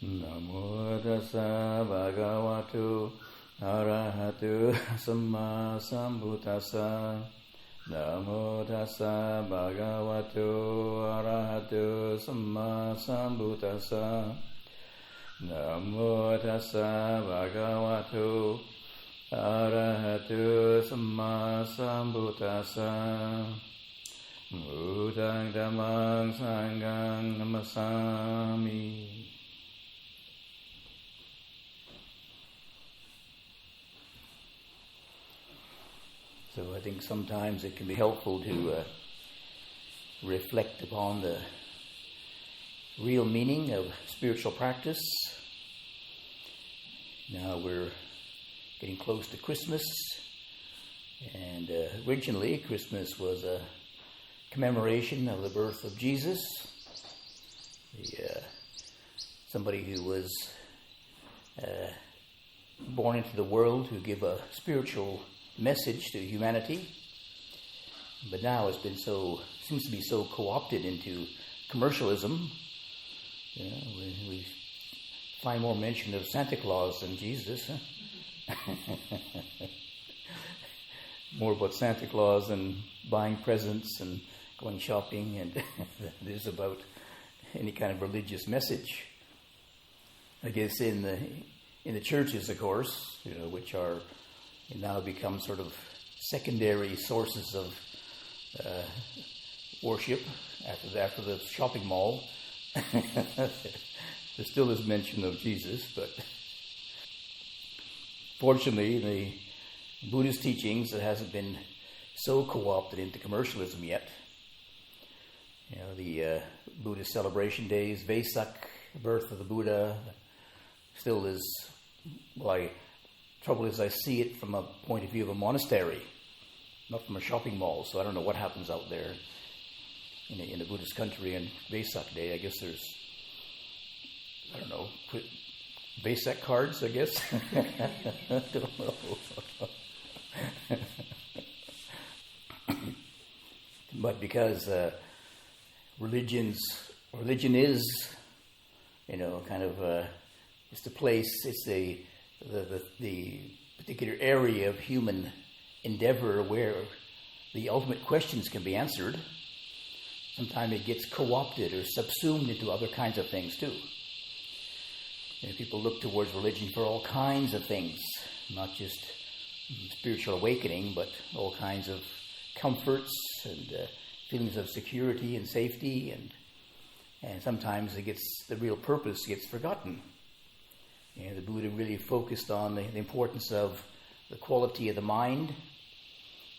Namo tassa bhagavato arahato samma sambuddhassa. Namo tassa bhagavato arahato samma sambuddhassa. Namo tassa bhagavato arahato samma sambuddhassa. Buddhaṃ Dhammāṃ Saṅghāṃ Namasāmi. So I think sometimes it can be helpful to reflect upon the real meaning of spiritual practice. Now we're getting close to Christmas, and originally Christmas was a commemoration of the birth of Jesus. Somebody who was born into the world to give a spiritual message to humanity, but now it's been seems to be so co-opted into commercialism. We find more mention of Santa Claus than Jesus. More about Santa Claus and buying presents and going shopping, and it is about any kind of religious message. I guess in the churches, of course, which are now become sort of secondary sources of worship after the shopping mall. There still is mention of Jesus, but fortunately, in the Buddhist teachings, it hasn't been so co-opted into commercialism yet. The Buddhist celebration days, Vesak, birth of the Buddha, still is, trouble is I see it from a point of view of a monastery, not from a shopping mall, so I don't know what happens out there in a Buddhist country on Vesak Day. I guess there's, Vesak cards, I guess. I don't know. But because religion is, it's the place, it's the particular area of human endeavor where the ultimate questions can be answered. Sometimes it gets co-opted or subsumed into other kinds of things too. People look towards religion for all kinds of things, not just spiritual awakening, but all kinds of comforts and feelings of security and safety, and sometimes the real purpose gets forgotten. The Buddha really focused on the importance of the quality of the mind.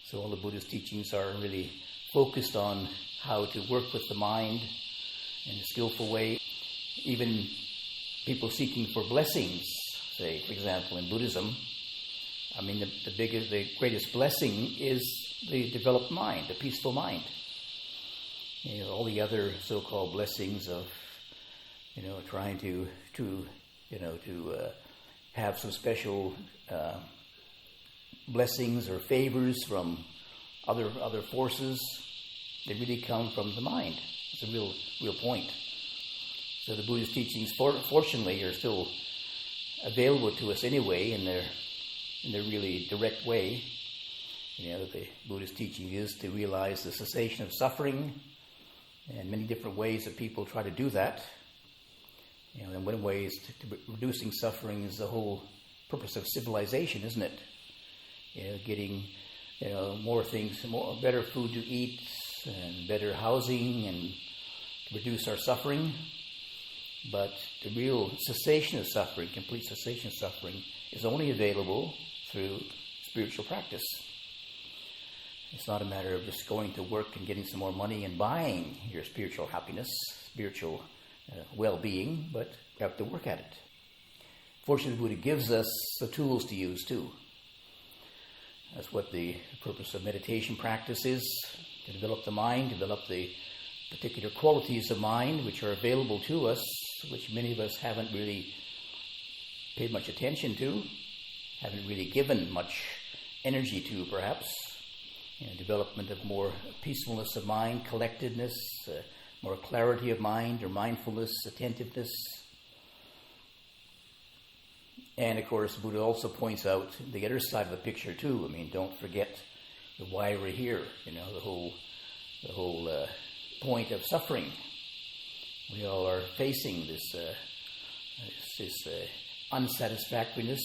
So all the Buddhist teachings are really focused on how to work with the mind in a skillful way. Even people seeking for blessings, say, for example, in Buddhism, the greatest blessing is the developed mind, the peaceful mind. All the other so-called blessings of, trying to have some special blessings or favors from other forces, they really come from the mind. It's a real point. So the Buddhist teachings, fortunately, are still available to us anyway in their really direct way. The Buddhist teaching is to realize the cessation of suffering, and many different ways that people try to do that. And one way is to reducing suffering is the whole purpose of civilization, isn't it? Getting more things, better food to eat, and better housing, and to reduce our suffering. But the real cessation of suffering, complete cessation of suffering, is only available through spiritual practice. It's not a matter of just going to work and getting some more money and buying your spiritual happiness, spiritual well-being, but you have to work at it. Fortunately, Buddha gives us the tools to use too. That's what the purpose of meditation practice is, to develop the mind, develop the particular qualities of mind which are available to us, which many of us haven't really paid much attention to, haven't really given much energy to, perhaps. Development of more peacefulness of mind, collectedness, more clarity of mind or mindfulness, attentiveness. And of course, Buddha also points out the other side of the picture too. I mean, don't forget why we're here. The whole point of suffering. We all are facing this unsatisfactoriness,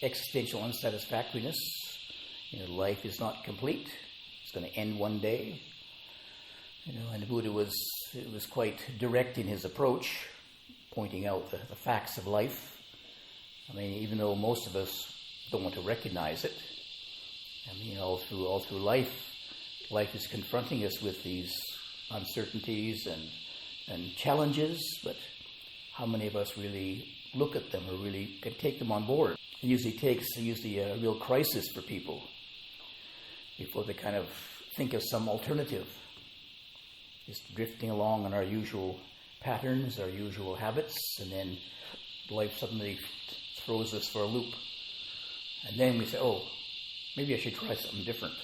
existential unsatisfactoriness. Life is not complete. It's going to end one day. And the Buddha was quite direct in his approach, pointing out the facts of life. I mean, even though most of us don't want to recognize it, I mean, all through life is confronting us with these uncertainties and challenges, but how many of us really look at them or really can take them on board? It usually takes a real crisis for people before they kind of think of some alternative. Just drifting along on our usual patterns, our usual habits, and then life suddenly throws us for a loop. And then we say, oh, maybe I should try something different.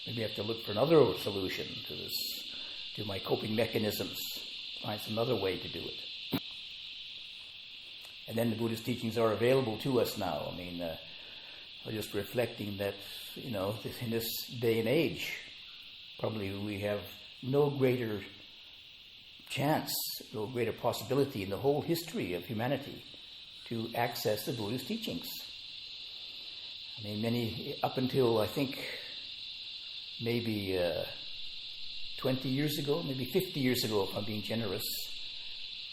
Maybe I have to look for another solution to this, to my coping mechanisms, find some other way to do it. And then the Buddhist teachings are available to us now. I mean, I'm just reflecting that, in this day and age, probably we have no greater chance, no greater possibility in the whole history of humanity to access the Buddhist teachings. I mean, up until I think maybe 20 years ago, maybe 50 years ago, if I'm being generous,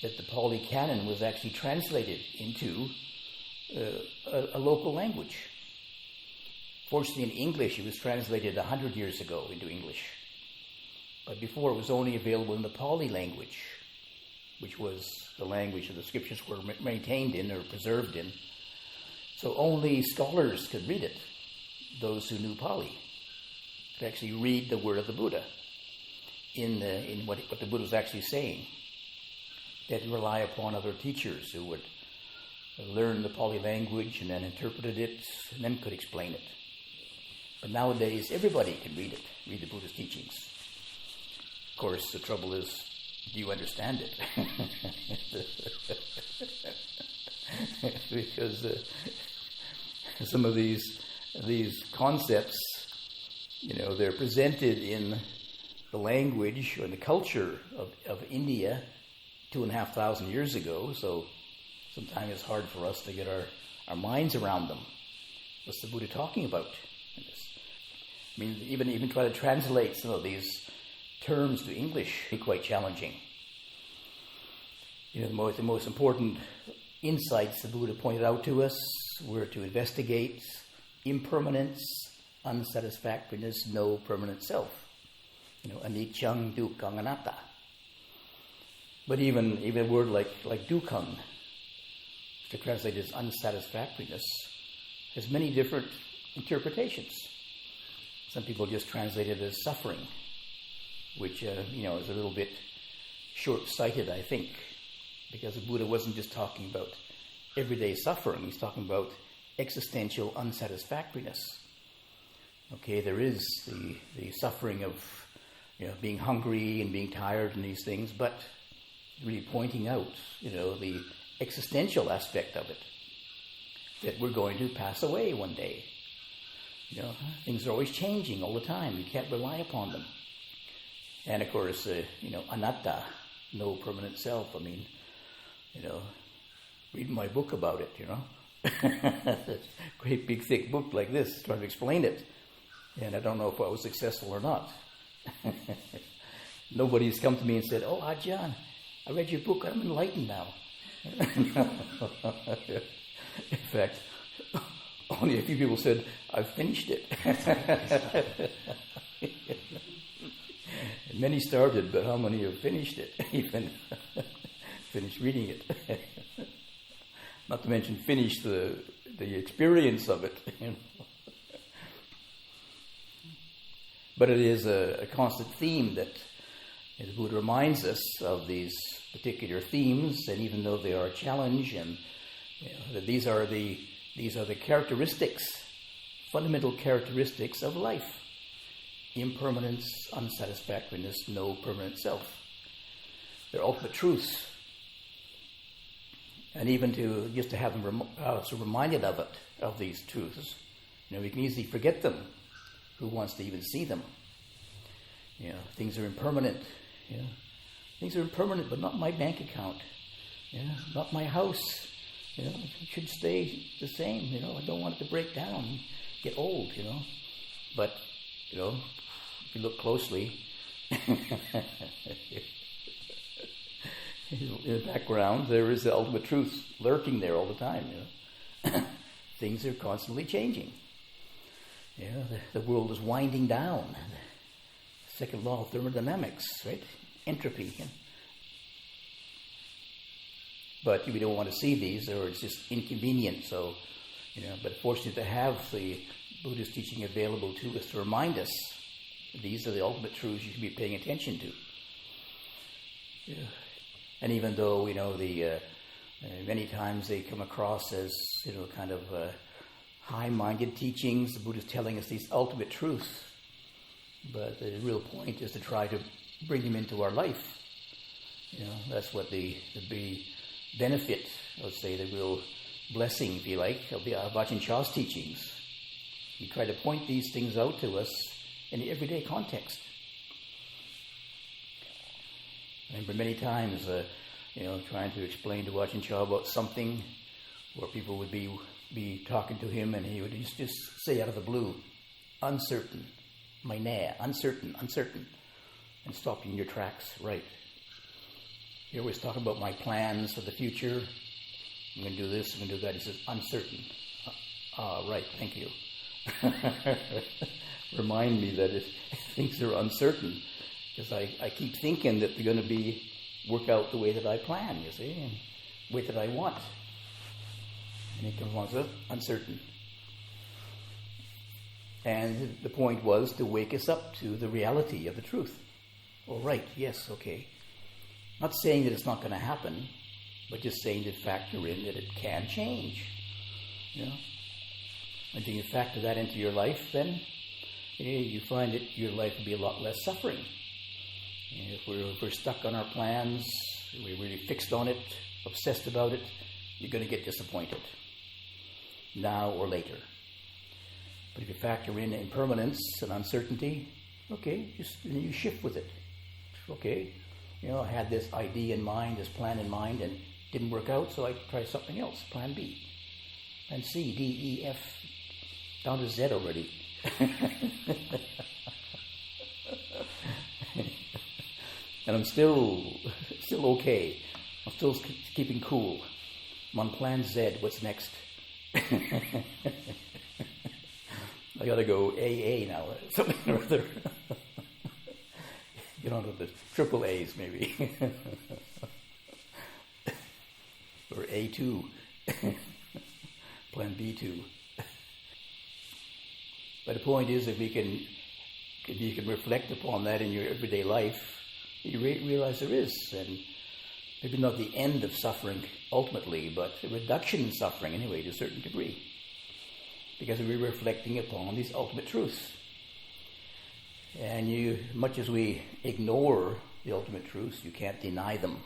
that the Pali Canon was actually translated into a local language. Fortunately, in English, it was translated 100 years ago into English. But before, it was only available in the Pali language, which was the language that the scriptures were maintained in or preserved in. So only scholars could read it, those who knew Pali, could actually read the word of the Buddha in what the Buddha was actually saying. They had to rely upon other teachers who would learn the Pali language and then interpreted it and then could explain it. But nowadays, everybody can read it, read the Buddhist teachings. Of course, the trouble is, do you understand it? Because some of these concepts, they're presented in the language or the culture of India 2,500 years ago, so sometimes it's hard for us to get our minds around them. What's the Buddha talking about in this? I mean, even try to translate some of these terms to English be quite challenging. The most important insights the Buddha pointed out to us were to investigate impermanence, unsatisfactoriness, no permanent self. Anicca, dukkha, anatta. But even a word like dukkha, to translate as unsatisfactoriness, has many different interpretations. Some people just translate it as suffering, which is a little bit short-sighted, I think, because the Buddha wasn't just talking about everyday suffering. He's talking about existential unsatisfactoriness. Okay, there is the suffering of being hungry and being tired and these things, but really pointing out the existential aspect of it, that we're going to pass away one day. Things are always changing all the time. You can't rely upon them. And of course, anatta, no permanent self. I mean, read my book about it, Great big thick book like this, trying to explain it. And I don't know if I was successful or not. Nobody's come to me and said, "Oh, Ajahn, I read your book, I'm enlightened now." In fact, only a few people said, "I've finished it." And many started, but how many have finished it? Even finished reading it. Not to mention finish the experience of it. But it is a constant theme that the Buddha reminds us of these particular themes, and even though they are a challenge, and that these are the characteristics, fundamental characteristics of life: impermanence, unsatisfactoriness, no permanent self. They're ultimate truths. And even just to have them so reminded of it, of these truths, we can easily forget them. Who wants to even see them? Things are impermanent. Things are impermanent, but not my bank account. Not my house. It should stay the same. I don't want it to break down, get old. But if you look closely, in the background, there is the ultimate truth lurking there all the time. Things are constantly changing. The world is winding down. The second law of thermodynamics, right? Entropy. But we don't want to see these, or it's just inconvenient. So, but fortunate to have the Buddhist teaching available to us to remind us these are the ultimate truths you should be paying attention to. And even though many times they come across as kind of high-minded teachings, the Buddha is telling us these ultimate truths, but the real point is to try to bring them into our life. That's what the benefit, let's say, the real blessing, if you like, of Ajahn Chah's teachings. We try to point these things out to us in the everyday context. I remember many times, trying to explain to Ajahn Chah about something where people would be talking to him, and he would just say out of the blue, uncertain, uncertain, and stop you in your tracks, right. He always talking about my plans for the future. I'm going to do this, I'm going to do that. He says, uncertain. Right, thank you. Remind me that if things are uncertain, because I keep thinking that they're going to work out the way that I plan, you see, and the way that I want. And it comes along, uncertain. And the point was to wake us up to the reality of the truth. All right, yes, okay. Not saying that it's not going to happen, but just saying to factor in that it can change. And when you factor that into your life, then you find that your life will be a lot less suffering. If we're stuck on our plans, we're really fixed on it, obsessed about it, you're going to get disappointed, now or later. But if you factor in impermanence and uncertainty, okay, you shift with it. Okay, I had this idea in mind, this plan in mind, and it didn't work out, so I try something else, plan B, plan C, D, E, F, down to Z already. And I'm still okay. I'm still keeping cool. I'm on plan Z. What's next? I got to go AA now, something or other. Get on to the triple A's maybe. Or A2. Plan B2. But the point is, if you can reflect upon that in your everyday life, you realize there is, and maybe not the end of suffering ultimately, but a reduction in suffering anyway to a certain degree, because we're reflecting upon these ultimate truths. And much as we ignore the ultimate truths, you can't deny them,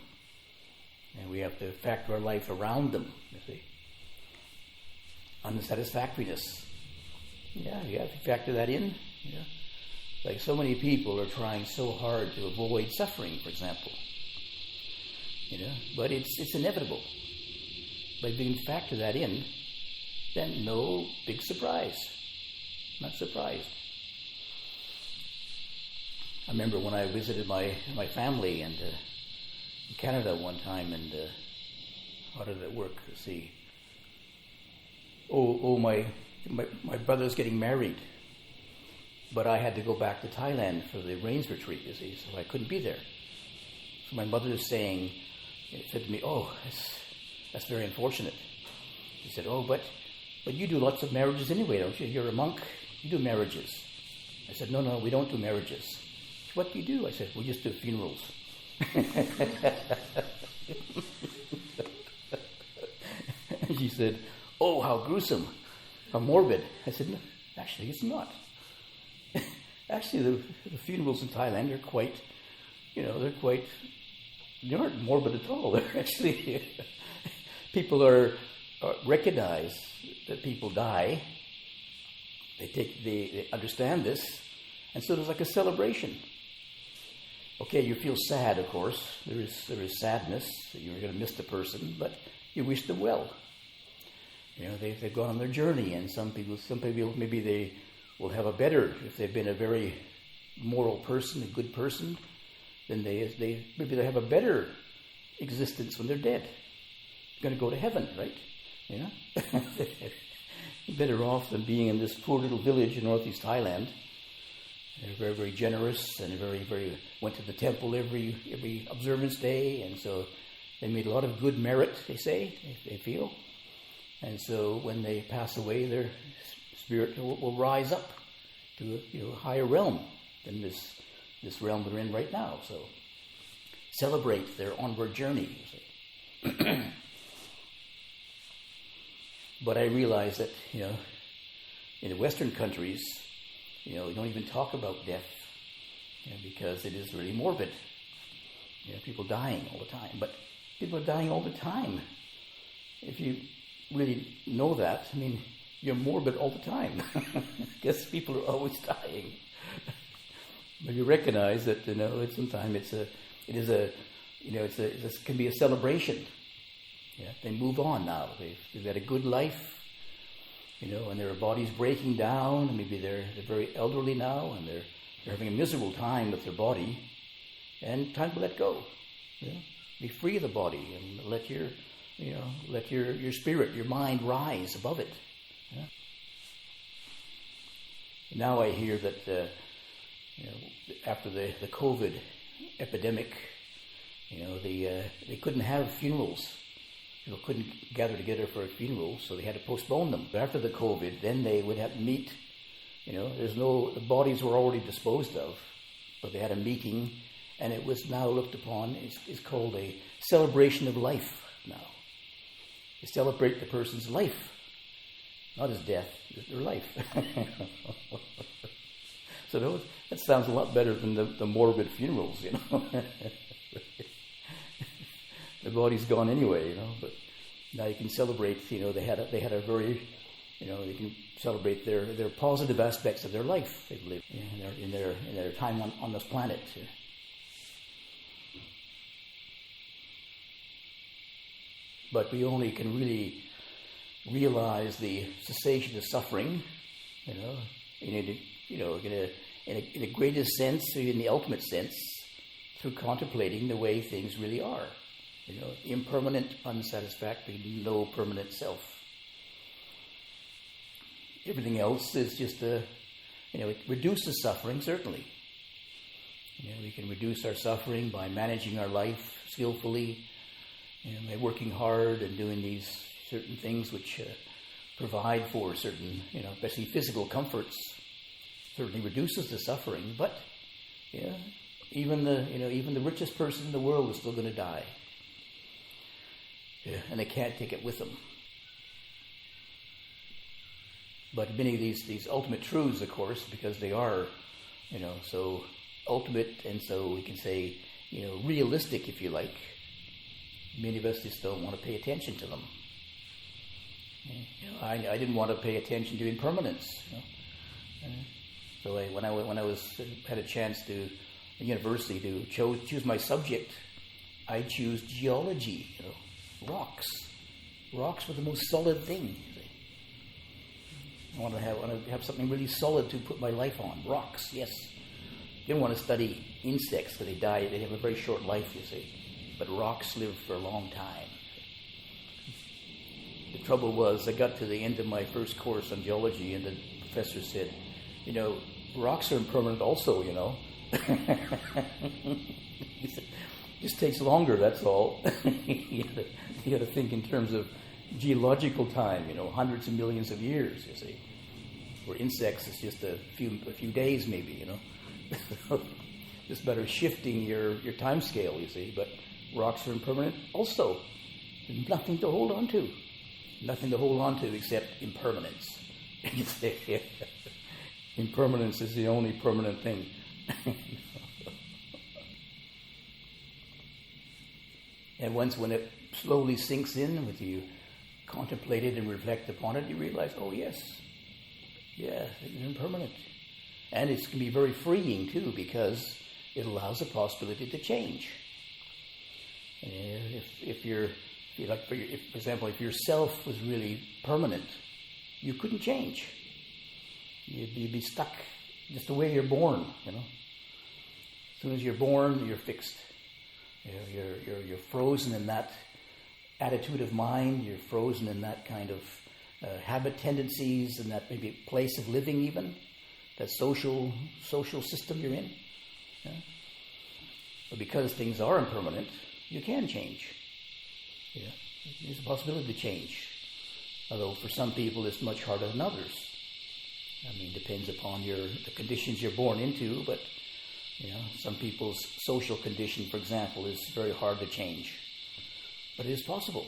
and we have to factor our life around them. You see, unsatisfactoriness. Yeah, you have to factor that in. Like so many people are trying so hard to avoid suffering, for example. But it's inevitable. But if you can factor that in, then no big surprise. Not surprised. I remember when I visited my family in Canada one time, and how did it work? Let's see. My brother's getting married, but I had to go back to Thailand for the rains retreat, you see, so I couldn't be there. So my mother said to me, that's very unfortunate. She said, but you do lots of marriages anyway, don't you? You're a monk, you do marriages. I said, no, we don't do marriages. What do you do? I said, we just do funerals. She said, oh, how gruesome. How morbid. I said, no, actually, it's not. Actually, the funerals in Thailand are quite, they aren't morbid at all. They're actually people are recognize that people die. They understand this, and so there's like a celebration. Okay, you feel sad, of course. There is sadness that you're going to miss the person, but you wish them well. They've gone on their journey, and some people maybe they will have a better, if they've been a very moral person, a good person, then they maybe they have a better existence when they're dead. They're going to go to heaven, right? Better off than being in this poor little village in northeast Thailand. They're very, very generous, and very went to the temple every observance day, and so they made a lot of good merit, they say, they feel. And so when they pass away, their spirit will rise up to a higher realm than this realm they're in right now. So celebrate their onward journey, you see. But I realize that, in the Western countries, we don't even talk about death, because it is really morbid. People dying all the time. But people are dying all the time. If you really know that, you're morbid all the time. Because people are always dying. But you recognize that, sometimes it can be a celebration. Yeah, they move on now. They've had a good life, and their body's breaking down. And maybe they're very elderly now, and they're having a miserable time with their body. And time to let go. Be free of the body and let your spirit, your mind rise above it. Yeah? Now I hear that after the COVID epidemic, they couldn't have funerals. People couldn't gather together for a funeral, so they had to postpone them. But after the COVID, then they would have to meet. The bodies were already disposed of, but they had a meeting, and it was now looked upon, it's called a celebration of life now. They celebrate the person's life, not his death, their life. So that sounds a lot better than the morbid funerals, The body's gone anyway, but now you can celebrate. They had a very, they can celebrate their positive aspects of their life they've lived in their time on this planet. But we only can really realize the cessation of suffering, in a greatest sense, or in the ultimate sense, through contemplating the way things really are. Impermanent, unsatisfactory, no permanent self. Everything else is just it reduces suffering, certainly. We can reduce our suffering by managing our life skillfully, by working hard and doing these certain things which provide for certain, especially physical comforts. Certainly reduces the suffering, but even the richest person in the world is still going to die. Yeah, and they can't take it with them. But many of these ultimate truths, of course, because they are, so ultimate, and so we can say, realistic, if you like. Many of us just don't want to pay attention to them. I didn't want to pay attention to impermanence. So when I had a chance to at university to choose my subject, I chose geology. Rocks. Rocks were the most solid thing. I want to have something really solid to put my life on. Rocks, yes. Didn't want to study insects because they die. They have a very short life, you see. But rocks live for a long time. The trouble was, I got to the end of my first course on geology, and the professor said, rocks are impermanent also, He said, just takes longer, that's all. You got to think in terms of geological time, hundreds of millions of years, you see. For insects, it's just a few days, maybe, Just better shifting your time scale, you see. But rocks are impermanent also. There's nothing to hold on to. Nothing to hold on to except impermanence. Impermanence is the only permanent thing. And once when slowly sinks in, with you contemplate it and reflect upon it, you realize, oh yes, yeah, it's impermanent. And it can be very freeing too, because it allows the possibility to change. For example, if yourself was really permanent, you couldn't change. You'd be stuck just the way you're born, As soon as you're born, you're fixed. You're frozen in that attitude of mind. You're frozen in that kind of habit tendencies, and that maybe place of living, even that social system you're in. But because things are impermanent, you can change. There's a possibility to change. Although for some people it's much harder than others. Depends upon the conditions you're born into, but some people's social condition, for example, is very hard to change. But it is possible.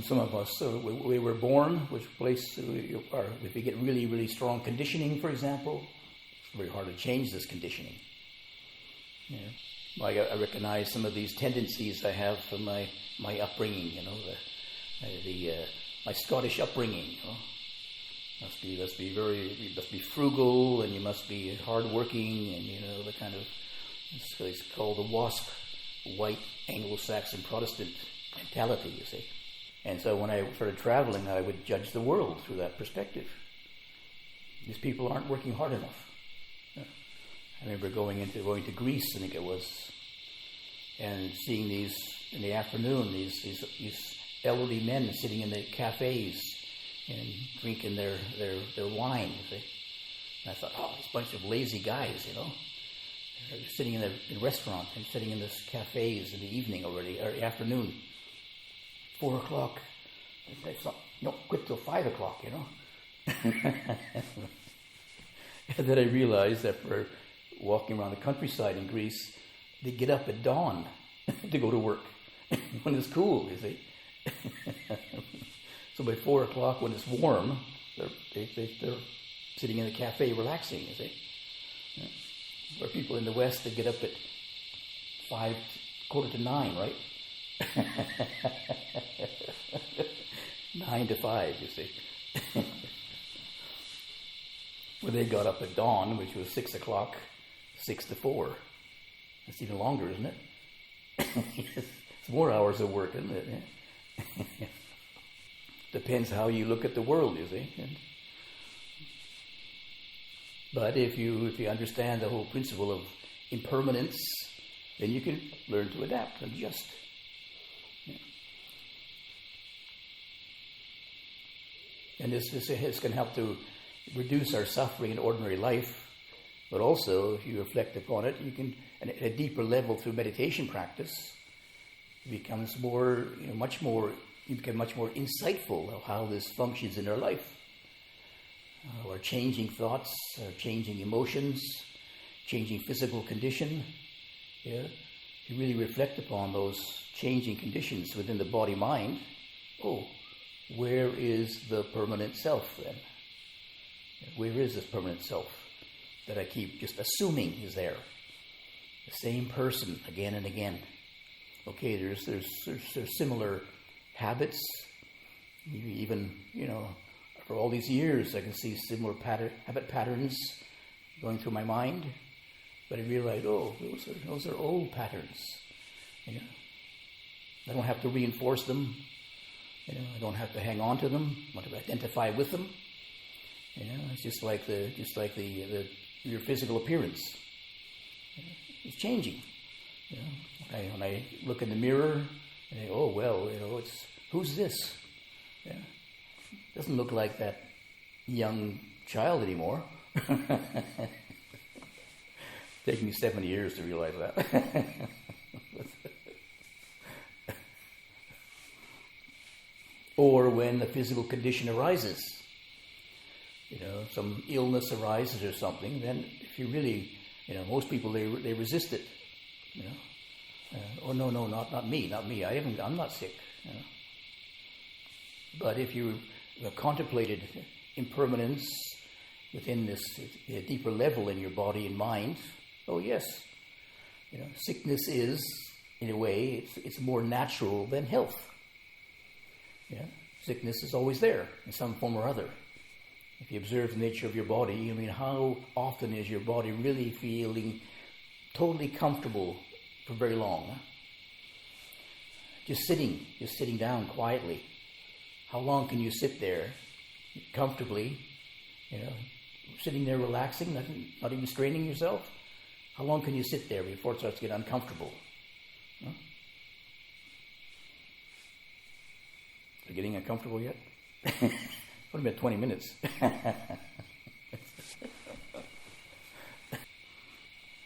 Some of us, we were born, which place if we get really, really strong conditioning, for example, it's very hard to change this conditioning. I recognize some of these tendencies I have from my upbringing, my Scottish upbringing, Must be frugal, and you must be hardworking, and the kind of, it's called the WASP, white Anglo-Saxon Protestant mentality, you see. And so when I started traveling, I would judge the world through that perspective. These people aren't working hard enough. I remember going to Greece, I think it was, and seeing these in the afternoon, these elderly men sitting in the cafes and drinking their wine, you see. And I thought, this bunch of lazy guys, They're sitting in restaurants and sitting in this cafes in the evening already, or afternoon, 4 o'clock. It's not, quit till 5 o'clock, And then I realized that for walking around the countryside in Greece, they get up at dawn to go to work when it's cool, you see. So by 4 o'clock, when it's warm, they're sitting in the cafe relaxing, you see. Where people in the West, they get up at 5, 8:45, right? 9 to 5, you see. Where they got up at dawn, which was 6 o'clock, 6 to 4. That's even longer, isn't it? It's more hours of work, isn't it? Depends how you look at the world, you see. But if you understand the whole principle of impermanence, then you can learn to adapt and adjust. And this can help to reduce our suffering in ordinary life, but also, if you reflect upon it, you can, at a deeper level through meditation practice, it becomes you become much more insightful of how this functions in our life. Our changing thoughts, our changing emotions, changing physical condition. You really reflect upon those changing conditions within the body-mind. Where is the permanent self then? Where is this permanent self that I keep just assuming is there? The same person again and again. Okay, there's similar habits. Even, for all these years, I can see similar habit patterns going through my mind. But I realize, those are old patterns. I don't have to reinforce them. I don't have to hang on to them. I don't have to identify with them. It's just like your physical appearance. It's changing. When I look in the mirror, and I go, it's who's this? Doesn't look like that young child anymore. Taken me 7 years to realize that. Or when the physical condition arises, some illness arises or something, then if you really, most people, they resist it. No, not me. I'm not sick. But if you contemplated impermanence within this deeper level in your body and mind, yes, sickness is in a way, it's more natural than health. Yeah? Sickness is always there in some form or other. If you observe the nature of your body, I mean, how often is your body really feeling totally comfortable for very long? Huh? Just sitting down quietly. How long can you sit there comfortably, sitting there relaxing, not even straining yourself? How long can you sit there before it starts to get uncomfortable? Huh? Are you getting uncomfortable yet? Only about 20 minutes.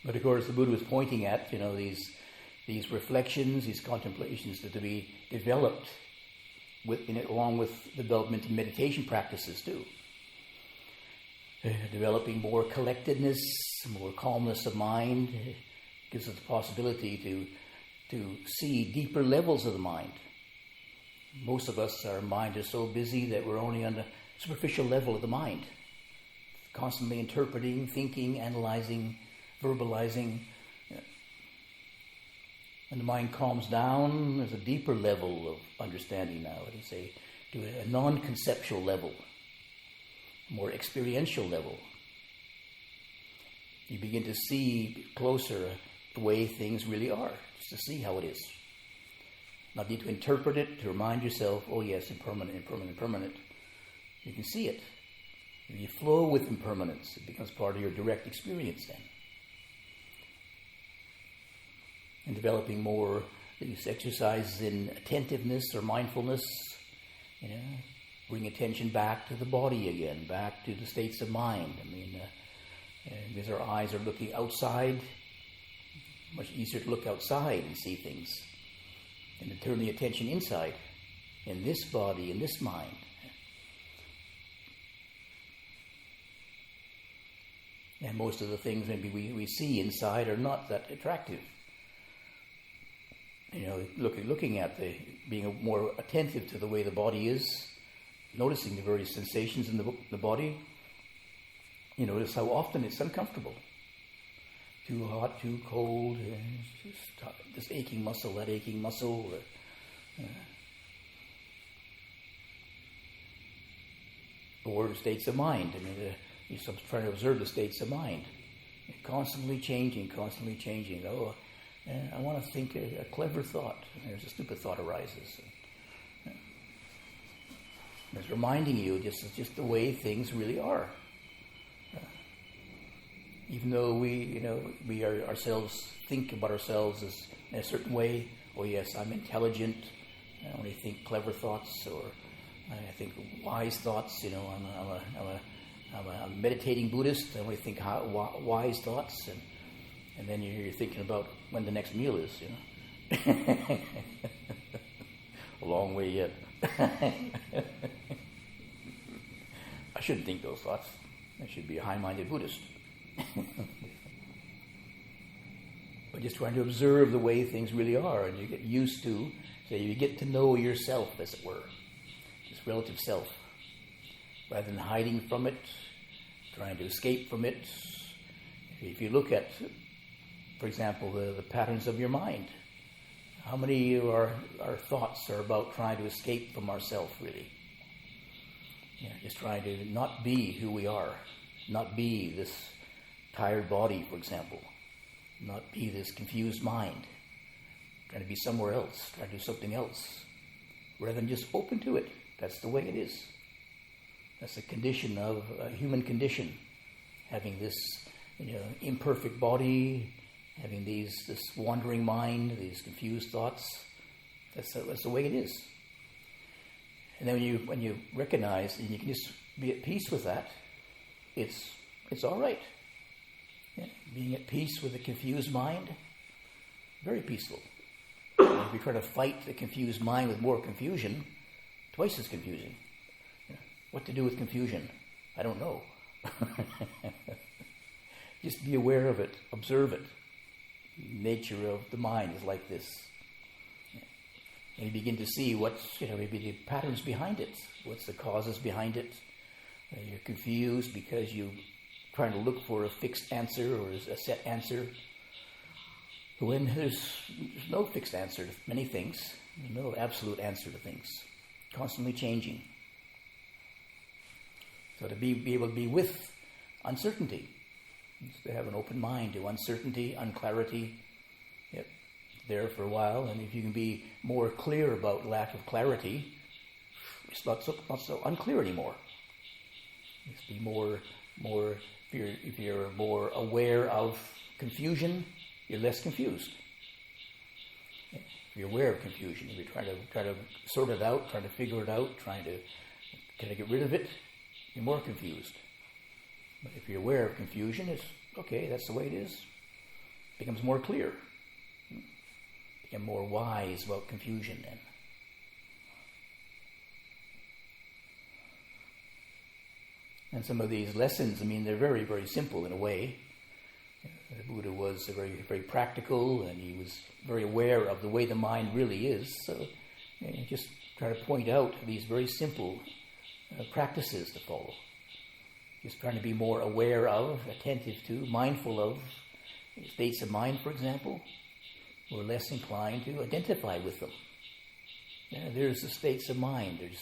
But of course, the Buddha was pointing at, these reflections, these contemplations that to be developed along with development in meditation practices too. Developing more collectedness, more calmness of mind, gives us the possibility to see deeper levels of the mind. Most of us, our mind is so busy that we're only on the superficial level of the mind, constantly interpreting, thinking, analyzing, verbalizing. When the mind calms down, there's a deeper level of understanding now, to a non-conceptual level, a more experiential level. You begin to see closer the way things really are, just to see how it is. Not need to interpret it, to remind yourself, oh yes, impermanent. You can see it. If you flow with impermanence, it becomes part of your direct experience then. And developing more these exercises in attentiveness or mindfulness, bring attention back to the body again, back to the states of mind. Because our eyes are looking outside, much easier to look outside and see things, and to turn the attention inside, in this body, in this mind. And most of the things maybe we see inside are not that attractive. Looking at being more attentive to the way the body is, noticing the various sensations in the body, you notice how often it's uncomfortable. Too hot, too cold, this aching muscle, that aching muscle. Or states of mind. You're trying to observe the states of mind. Constantly changing. Oh, I want to think a clever thought. And there's a stupid thought arises. It's reminding you just the way things really are. Even though we ourselves think about ourselves as in a certain way. Oh yes, I'm intelligent. I only think clever thoughts, or I think wise thoughts. I'm a meditating Buddhist. I only think wise thoughts, and then you're thinking about when the next meal is. A long way yet. I shouldn't think those thoughts. I should be a high-minded Buddhist. But just trying to observe the way things really are, and you get used to, you get to know yourself, as it were, this relative self, rather than hiding from it, trying to escape from it. If you look at, for example, the patterns of your mind, how many of our thoughts are about trying to escape from ourself, really? Just trying to not be who we are, not be this tired body, for example, not be this confused mind, trying to be somewhere else, trying to do something else, rather than just open to it. That's the way it is. That's a condition of a human condition, having this imperfect body, having this wandering mind, these confused thoughts. That's the way it is. And then when you recognize and you can just be at peace with that, it's all right. Being at peace with a confused mind, very peaceful. If we try to fight the confused mind with more confusion, twice as confusing. What to do with confusion? I don't know. Just be aware of it, observe it. Nature of the mind is like this. And you begin to see what's, maybe the patterns behind it. What's the causes behind it? You're confused because you're trying to look for a fixed answer or a set answer. When there's no fixed answer to many things, no absolute answer to things, constantly changing. So to be able to be with uncertainty, to have an open mind to uncertainty, unclarity, there for a while, and if you can be more clear about lack of clarity, it's not so unclear anymore. Just be more. If you're more aware of confusion, you're less confused. If you're aware of confusion, if you're trying to sort it out, trying to figure it out, trying to kind of get rid of it, you're more confused. But if you're aware of confusion, it's okay. That's the way it is. It becomes more clear. Become more wise about confusion then. And some of these lessons, they're very, very simple in a way. The Buddha was very, very practical, and he was very aware of the way the mind really is. So just try to point out these very simple practices to follow. Just trying to be more aware of, attentive to, mindful of states of mind, for example. We're less inclined to identify with them. There's the states of mind. There's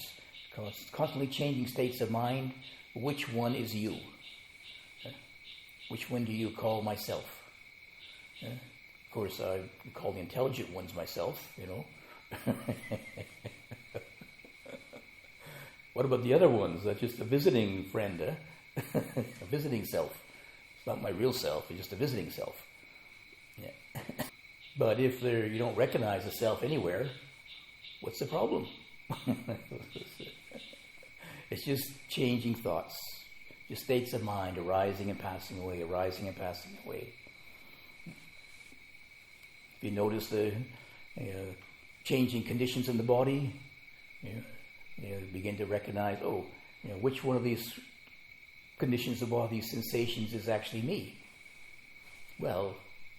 constantly changing states of mind. Which one is you? Which one do you call myself? Of course, I call the intelligent ones myself, What about the other ones? That's just a visiting friend, a visiting self. It's not my real self, it's just a visiting self. Yeah. But if you don't recognize the self anywhere, what's the problem? It's just changing thoughts, just states of mind arising and passing away, arising and passing away. If you notice the changing conditions in the body, you begin to recognize, which one of these conditions of the body, these sensations is actually me? Well,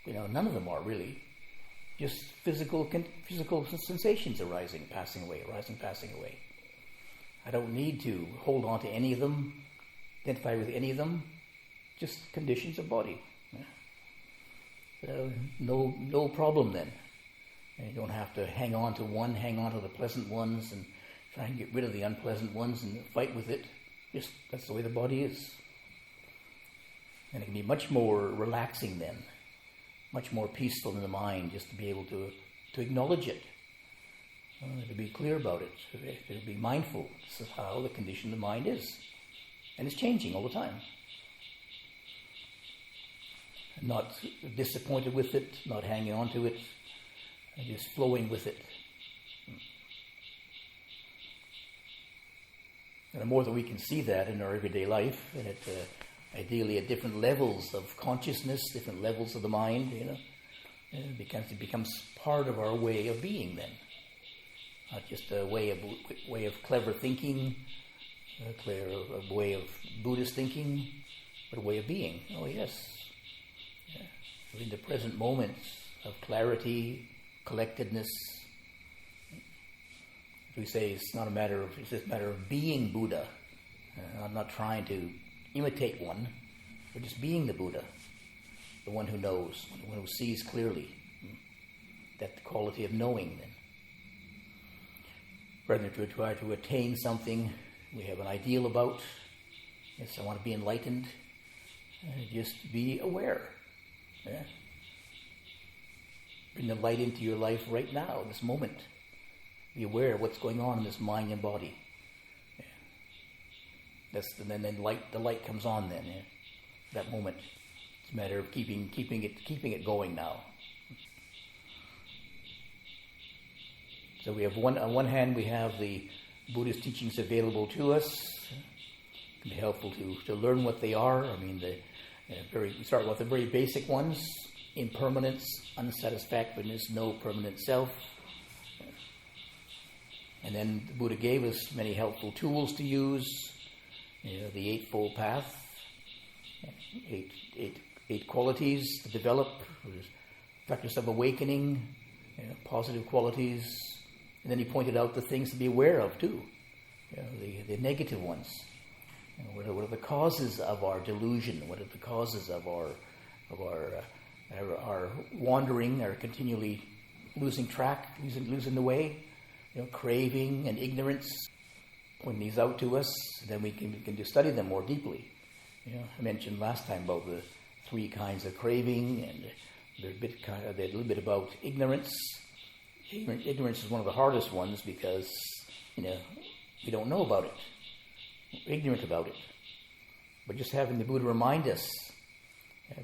none of them are really. Just physical sensations arising, passing away, arising, passing away. I don't need to hold on to any of them, identify with any of them, just conditions of body. So no problem then. And you don't have to hang on to the pleasant ones and try and get rid of the unpleasant ones and fight with it. Just that's the way the body is. And it can be much more relaxing then, much more peaceful in the mind, just to be able to acknowledge it, to be clear about it, to be mindful. This is how the condition of the mind is. And it's changing all the time. Not disappointed with it, not hanging on to it, just flowing with it. And the more that we can see that in our everyday life, and ideally at different levels of consciousness, different levels of the mind, it becomes part of our way of being then. Not just a way of clever thinking, a way of Buddhist thinking, but a way of being. Oh yes. Yeah. In the present moments of clarity, collectedness, we say it's just a matter of being Buddha. I'm not trying to imitate one, but just being the Buddha, the one who knows, the one who sees clearly. That quality of knowing then. Rather than to try to attain something we have an ideal about, yes, I want to be enlightened, just be aware. Yeah? Bring the light into your life right now, this moment. Be aware of what's going on in this mind and body. Yeah. Then the light comes on then. Yeah? That moment. It's a matter of keeping it going now. So we have on one hand we have the Buddhist teachings available to us. It can be helpful to learn what they are. We start with the very basic ones: impermanence, unsatisfactoriness, no permanent self. And then the Buddha gave us many helpful tools to use. The Eightfold Path, eight qualities to develop, practice of awakening, positive qualities. And then he pointed out the things to be aware of too, the negative ones. What are the causes of our delusion? What are the causes of our are wandering, are continually losing track, losing the way, craving and ignorance, point these out to us, then we can just study them more deeply. I mentioned last time about the 3 kinds of craving, and a little bit about ignorance. Ignorance is one of the hardest ones because, we don't know about it. We're ignorant about it. But just having the Buddha remind us,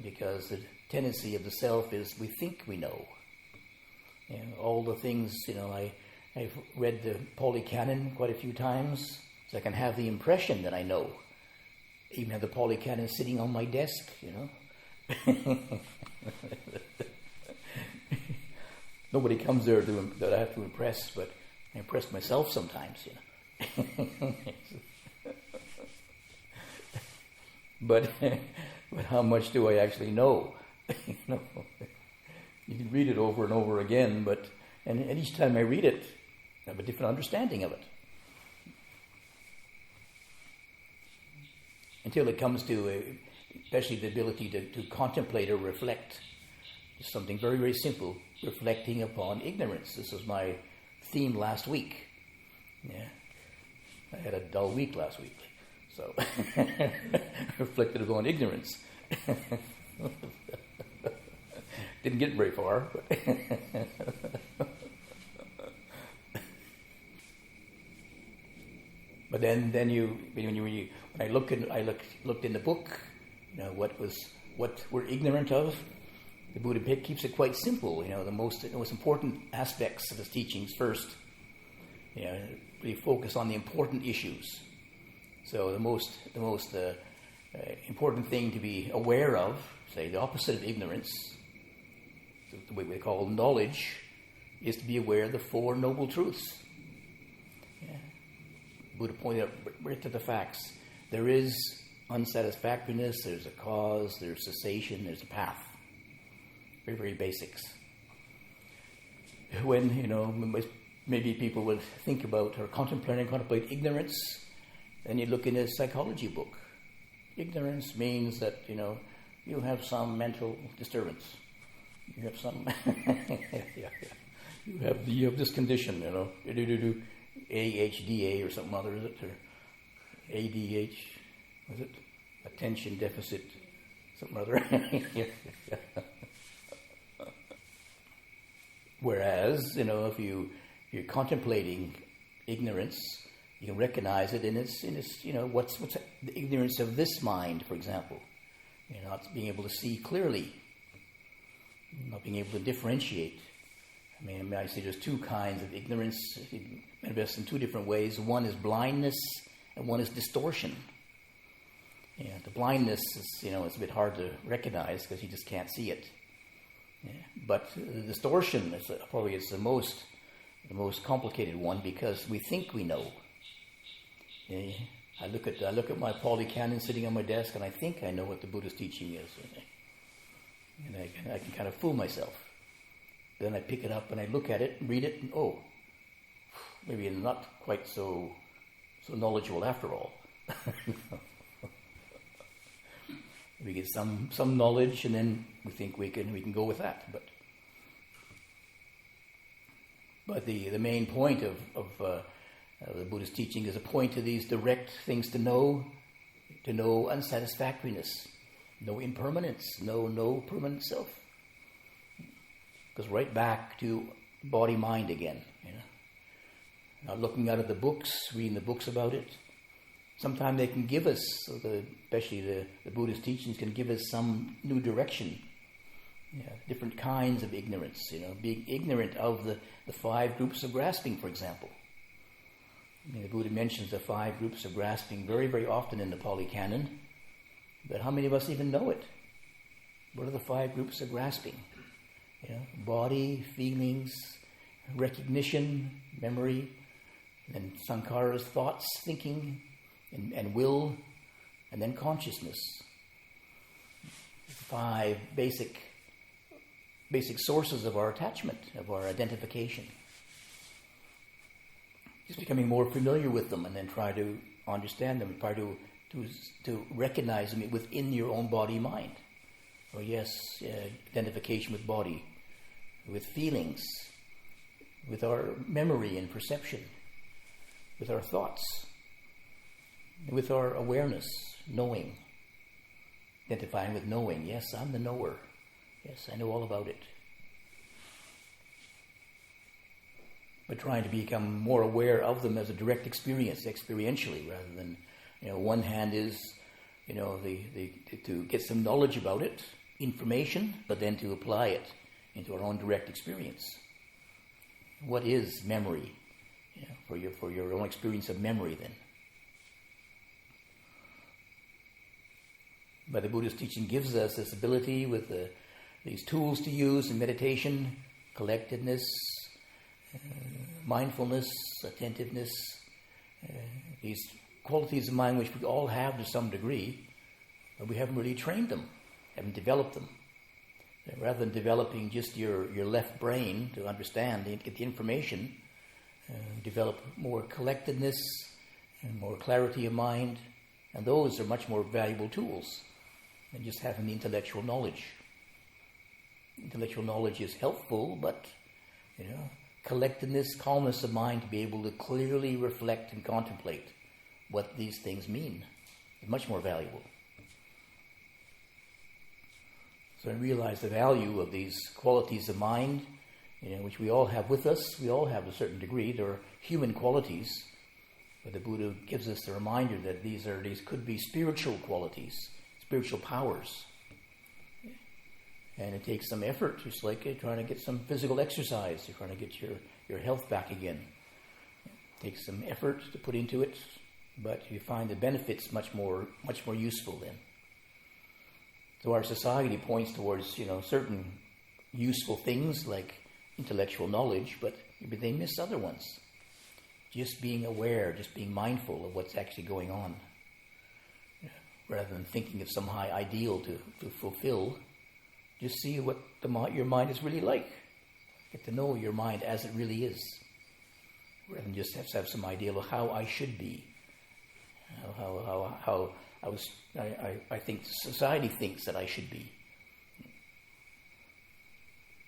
because the tendency of the self is we think we know. All the things, I've read the Pali Canon quite a few times, so I can have the impression that I know. I even have the Pali Canon sitting on my desk, Nobody comes there that I have to impress, but I impress myself sometimes, But how much do I actually know? You can read it over and over again, and each time I read it, I have a different understanding of it. Until it comes to, especially the ability to contemplate or reflect. It's something very, very simple, reflecting upon ignorance. This was my theme last week. I had a dull week last week, so reflected upon ignorance. Didn't get very far, but but then when I looked in the book, what we're ignorant of. The Buddha keeps it quite simple. The most important aspects of his teachings first. Really focus on the important issues. So the most important thing to be aware of, say the opposite of ignorance, the way we call knowledge, is to be aware of the 4 noble truths. Buddha pointed out right to the facts. There is unsatisfactoriness, there's a cause, there's cessation, there's a path. Very, very basics. When, maybe people would think about or contemplate ignorance, then you look in a psychology book. Ignorance means that, you have some mental disturbance. You have some, You have this condition, AHDA or something other, is it? Or ADH, was it? Attention deficit, something other. Whereas, if you're contemplating ignorance, you can recognize it in its what's the ignorance of this mind, for example. Not being able to see clearly, not being able to differentiate. I say there's 2 kinds of ignorance. It manifests in 2 different ways. One is blindness, and one is distortion. The blindness is, it's a bit hard to recognize because you just can't see it. But the distortion is probably the most complicated one because we think we know. I look at my Pali Canon sitting on my desk, and I think I know what the Buddha's teaching is, and I can kind of fool myself. Then I pick it up and I look at it and read it, and maybe I'm not quite so knowledgeable after all. We get some knowledge, and then we think we can go with that. But the main point of the Buddhist teaching is a point to these direct things to know unsatisfactoriness, no impermanence, no permanent self. Goes right back to body-mind again. Not looking out of the books, reading the books about it. Sometimes they can give us, especially the Buddhist teachings, can give us some new direction. Different kinds of ignorance. Being ignorant of the 5 groups of grasping, for example. The Buddha mentions the 5 groups of grasping very, very often in the Pali Canon. But how many of us even know it? What are the 5 groups of grasping? Body, feelings, recognition, memory, and sankhara's thoughts, thinking, and will, and then consciousness. 5 basic sources of our attachment, of our identification. Just becoming more familiar with them, and then try to understand them, and try to recognize them within your own body-mind. or identification with body, with feelings, with our memory and perception, with our thoughts, with our awareness, knowing, identifying with knowing. Yes, I'm the knower. Yes, I know all about it. But trying to become more aware of them as a direct experience, experientially, rather than, one hand is, to get some knowledge about it, information, but then to apply it into our own direct experience. What is memory? For your own experience of memory, then. But the Buddha's teaching gives us this ability with these tools to use in meditation, collectedness, mindfulness, attentiveness, these qualities of mind which we all have to some degree, but we haven't really trained them, haven't developed them. Rather than developing just your left brain to understand, get the information, develop more collectedness and more clarity of mind, and those are much more valuable tools than just having the intellectual knowledge. Intellectual knowledge is helpful, but, collectedness, calmness of mind to be able to clearly reflect and contemplate what these things mean is much more valuable. So I realize the value of these qualities of mind, which we all have with us. We all have a certain degree. They're human qualities, but the Buddha gives us the reminder that these could be spiritual qualities, spiritual powers. And it takes some effort, just like trying to get some physical exercise. You're trying to get your health back again. It takes some effort to put into it, but you find the benefits much more useful then. So our society points towards, certain useful things like intellectual knowledge, but they miss other ones. Just being aware, just being mindful of what's actually going on, rather than thinking of some high ideal to fulfill. Just see what your mind is really like. Get to know your mind as it really is, rather than just have some ideal of how I should be, how I think society thinks that I should be.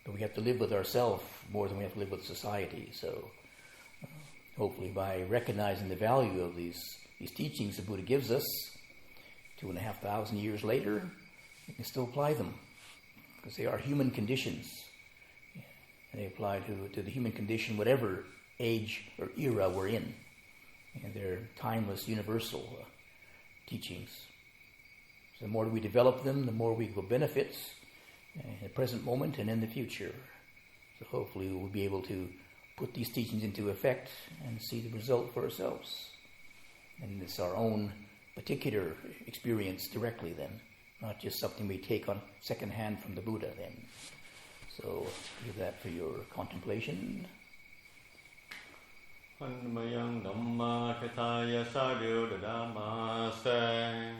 But we have to live with ourselves more than we have to live with society. So hopefully by recognizing the value of these teachings the Buddha gives us, 2,500 years later, we can still apply them. Because they are human conditions. And they apply to the human condition, whatever age or era we're in. And they're timeless, universal teachings. So the more we develop them, the more we will benefit in the present moment and in the future. So hopefully we'll be able to put these teachings into effect and see the result for ourselves. And it's our own particular experience directly then. Not just something we take on second hand from the Buddha then. So leave that for your contemplation. Anmayang Dhamma Kataya Sadhu Dhamma Say